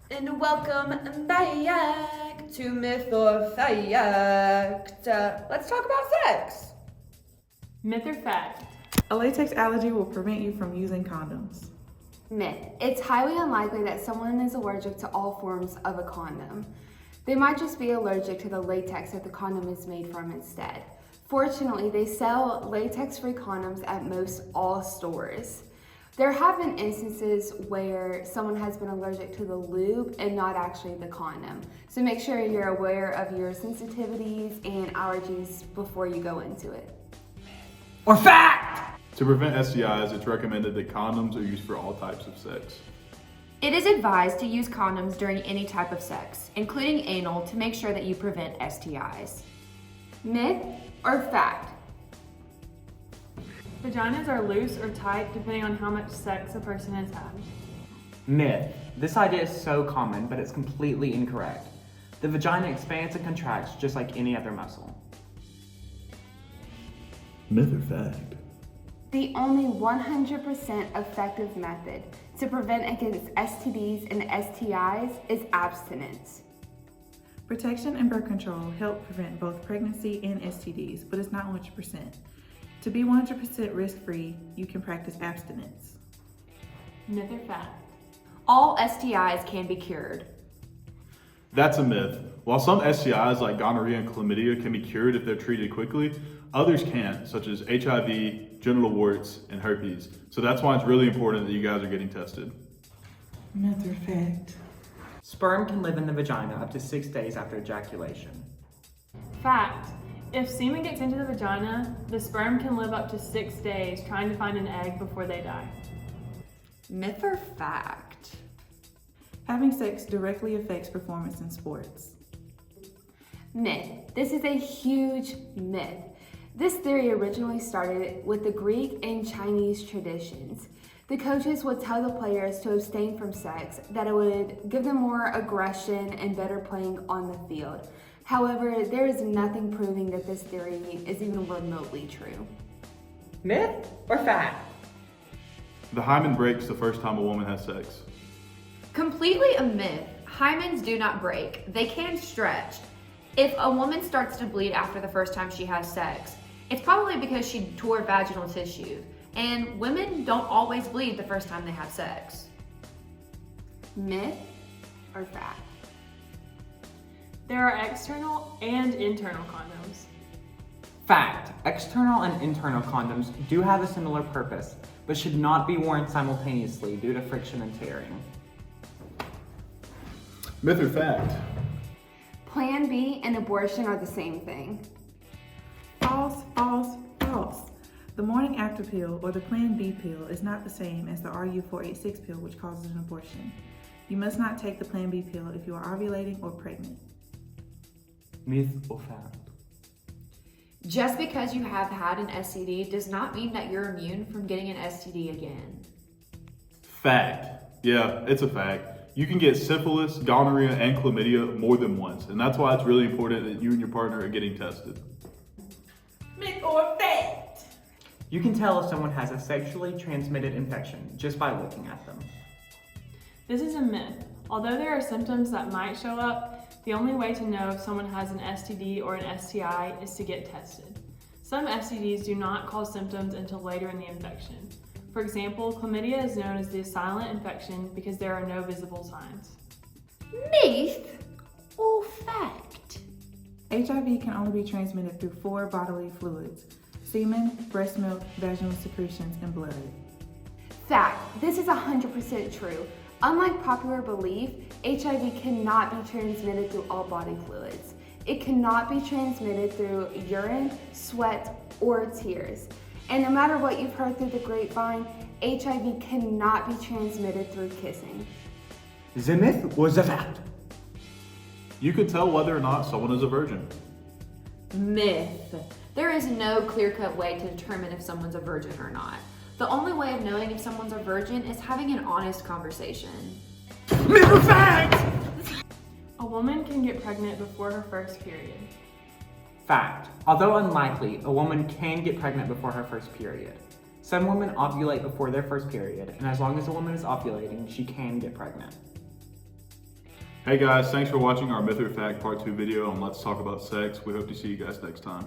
And welcome back to Myth or Fact. Let's talk about sex. Myth or fact? A latex allergy will prevent you from using condoms. Myth. It's highly unlikely that someone is allergic to all forms of a condom. They might just be allergic to the latex that the condom is made from instead. Fortunately, they sell latex-free condoms at most all stores. There have been instances where someone has been allergic to the lube and not actually the condom. So make sure you're aware of your sensitivities and allergies before you go into it. Or fact! To prevent STIs, it's recommended that condoms are used for all types of sex. It is advised to use condoms during any type of sex, including anal, to make sure that you prevent STIs. Myth or fact? Vaginas are loose or tight depending on how much sex a person has had. Myth. This idea is so common, but it's completely incorrect. The vagina expands and contracts just like any other muscle. Myth or fact? The only 100% effective method to prevent against STDs and STIs is abstinence. Protection and birth control help prevent both pregnancy and STDs, but it's not 100%. To be 100% risk-free, you can practice abstinence. Myth or fact? All STIs can be cured. That's a myth. While some STIs like gonorrhea and chlamydia can be cured if they're treated quickly, others can't, such as HIV, genital warts, and herpes. So that's why it's really important that you guys are getting tested. Myth or fact? Sperm can live in the vagina up to 6 days after ejaculation. Fact. If semen gets into the vagina, the sperm can live up to 6 days trying to find an egg before they die. Myth or fact? Having sex directly affects performance in sports. Myth. This is a huge myth. This theory originally started with the Greek and Chinese traditions. The coaches would tell the players to abstain from sex, that it would give them more aggression and better playing on the field. However, there is nothing proving that this theory is even remotely true. Myth or fact? The hymen breaks the first time a woman has sex. Completely a myth. Hymens do not break. They can stretch. If a woman starts to bleed after the first time she has sex, it's probably because she tore vaginal tissue. And women don't always bleed the first time they have sex. Myth or fact? There are external and internal condoms. Fact. External and internal condoms do have a similar purpose, but should not be worn simultaneously due to friction and tearing. Myth or fact? Plan B and abortion are the same thing. False, false, false. The morning after pill or the Plan B pill is not the same as the RU486 pill, which causes an abortion. You must not take the Plan B pill if you are ovulating or pregnant. Myth or fact? Just because you have had an STD does not mean that you're immune from getting an STD again. Fact. Yeah, it's a fact. You can get syphilis, gonorrhea, and chlamydia more than once, and that's why it's really important that you and your partner are getting tested. Myth or fact? You can tell if someone has a sexually transmitted infection just by looking at them. This is a myth. Although there are symptoms that might show up, the only way to know if someone has an STD or an STI is to get tested. Some STDs do not cause symptoms until later in the infection. For example, chlamydia is known as the silent infection because there are no visible signs. Myth or fact? HIV can only be transmitted through 4 bodily fluids: semen, breast milk, vaginal secretions, and blood. Fact. This is 100% true. Unlike popular belief, HIV cannot be transmitted through all body fluids. It cannot be transmitted through urine, sweat, or tears. And no matter what you've heard through the grapevine, HIV cannot be transmitted through kissing. The myth or the fact? You could tell whether or not someone is a virgin. Myth. There is no clear-cut way to determine if someone's a virgin or not. The only way of knowing if someone's a virgin is having an honest conversation. Myth or fact? A woman can get pregnant before her first period. Fact. Although unlikely, a woman can get pregnant before her first period. Some women ovulate before their first period, and as long as a woman is ovulating, she can get pregnant. Hey guys, thanks for watching our Myth or Fact Part 2 video on Let's Talk About Sex. We hope to see you guys next time.